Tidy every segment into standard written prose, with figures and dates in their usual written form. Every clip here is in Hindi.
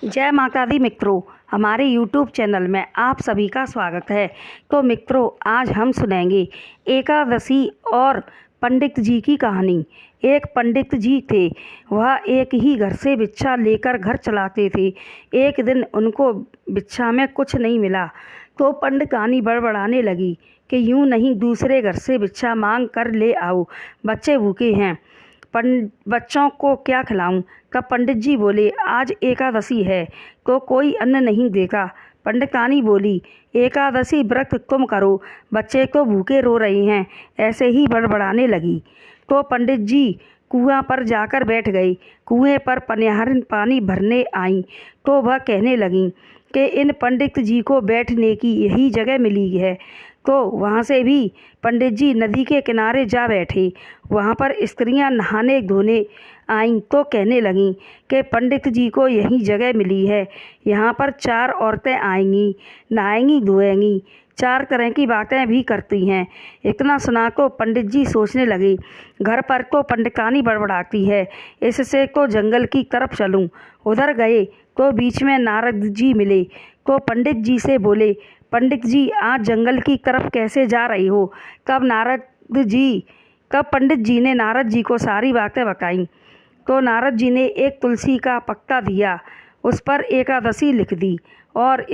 जय माता दी मित्रों, हमारे YouTube चैनल में आप सभी का स्वागत है। तो मित्रों, आज हम सुनेंगे एकादशी और पंडित जी की कहानी। एक पंडित जी थे, वह एक ही घर से भिक्षा लेकर घर चलाते थे। एक दिन उनको भिक्षा में कुछ नहीं मिला तो पंडितानी बड़बड़ाने लगी कि यूँ नहीं, दूसरे घर से भिक्षा मांग कर ले आओ, बच्चे भूखे हैं, बच्चों को क्या खिलाऊं। तब पंडित जी बोले, आज एकादशी है तो कोई अन्न नहीं देगा। पंडितानी बोली, एकादशी व्रत तुम करो, बच्चे तो भूखे रो रहे हैं। ऐसे ही बड़बड़ाने लगी तो पंडित जी कुआं पर जाकर बैठ गए। कुएं पर पनिहारिन पानी भरने आईं तो वह कहने लगीं कि इन पंडित जी को बैठने की यही जगह मिली है। तो वहाँ से भी पंडित जी नदी के किनारे जा बैठे। वहाँ पर स्त्रियाँ नहाने धोने आईं तो कहने लगीं कि पंडित जी को यही जगह मिली है, यहाँ पर 4 औरतें आएंगी, नहाएंगी धोएंगी, 4 तरह की बातें भी करती हैं। इतना सुना तो पंडित जी सोचने लगे, घर पर तो पंडितानी बड़बड़ाती है, इससे तो जंगल की तरफ चलूं। उधर गए तो बीच में नारद जी मिले तो पंडित जी से बोले, पंडित जी आज जंगल की तरफ कैसे जा रही हो। तब पंडित जी ने नारद जी को सारी बातें बताईं। तो नारद जी ने एक तुलसी का पत्ता दिया, उस पर एकादशी लिख दी और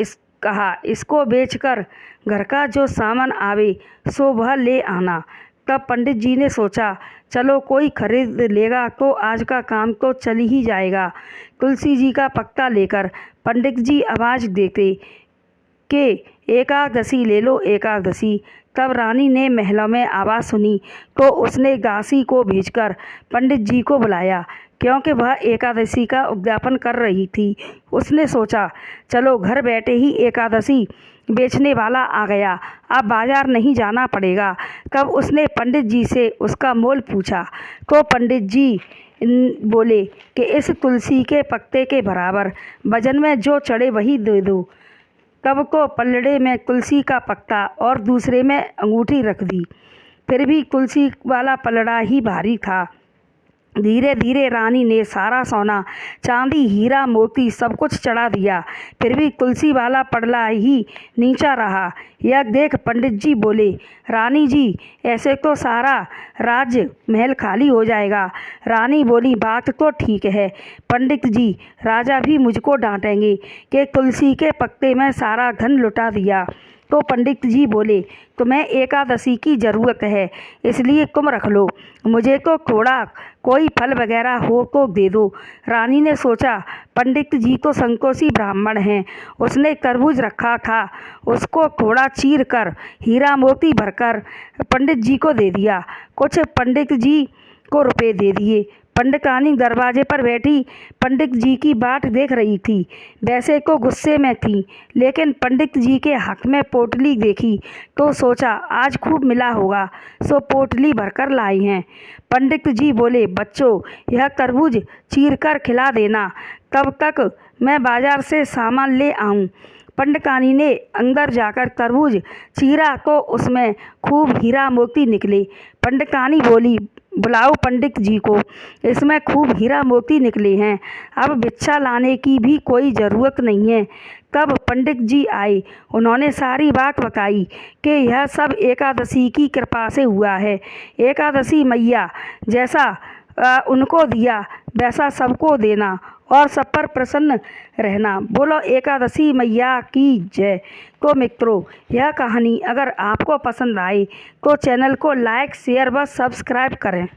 कहा, इसको बेचकर घर का जो सामान आवे सो वह ले आना। तब पंडित जी ने सोचा, चलो कोई खरीद लेगा तो आज का काम तो चल ही जाएगा। तुलसी जी का पत्ता लेकर पंडित जी आवाज़ देते कि एकादशी ले लो एकादशी। तब रानी ने महलों में आवाज़ सुनी तो उसने दासी को भेजकर पंडित जी को बुलाया, क्योंकि वह एकादशी का उद्यापन कर रही थी। उसने सोचा, चलो घर बैठे ही एकादशी बेचने वाला आ गया, अब बाजार नहीं जाना पड़ेगा। तब उसने पंडित जी से उसका मोल पूछा तो पंडित जी बोले कि इस तुलसी के पत्ते के बराबर वजन में जो चढ़े वही दे दो। तब को पलड़े में तुलसी का पत्ता और दूसरे में अंगूठी रख दी। फिर भी तुलसी वाला पलड़ा ही भारी था। धीरे धीरे रानी ने सारा सोना चांदी हीरा मोती सब कुछ चढ़ा दिया, फिर भी तुलसी वाला पलड़ा ही नीचा रहा। यह देख पंडित जी बोले, रानी जी ऐसे तो सारा राज्य महल खाली हो जाएगा। रानी बोली, बात तो ठीक है पंडित जी, राजा भी मुझको डांटेंगे कि तुलसी के पत्ते में सारा धन लुटा दिया। तो पंडित जी बोले, तुम्हें एकादशी की ज़रूरत है इसलिए तुम रख लो, मुझे तो थोड़ा कोई फल वगैरह हो तो दे दो। रानी ने सोचा, पंडित जी तो संतोषी ब्राह्मण हैं, उसने तरबूज रखा था, उसको थोड़ा चीर कर हीरा मोती भरकर पंडित जी को दे दिया। कुछ पंडित जी को रुपए दे दिए। पंडितानी दरवाजे पर बैठी पंडित जी की बाट देख रही थी। वैसे तो गुस्से में थी, लेकिन पंडित जी के हाथ में पोटली देखी तो सोचा, आज खूब मिला होगा, सो पोटली भरकर लाई हैं। पंडित जी बोले, बच्चों यह तरबूज चीर कर खिला देना, तब तक मैं बाजार से सामान ले आऊं। पंडितानी ने अंदर जाकर तरबूज चीरा तो उसमें खूब हीरा मोती निकले। पंडितानी बोली, बुलाओ पंडित जी को, इसमें खूब हीरा मोती निकले हैं, अब भिक्षा लाने की भी कोई ज़रूरत नहीं है। तब पंडित जी आए, उन्होंने सारी बात बताई कि यह सब एकादशी की कृपा से हुआ है। एकादशी मैया जैसा उनको दिया वैसा सबको देना और सब पर प्रसन्न रहना। बोलो एकादशी मैया की जय। तो मित्रों, यह कहानी अगर आपको पसंद आए तो चैनल को लाइक शेयर व सब्सक्राइब करें।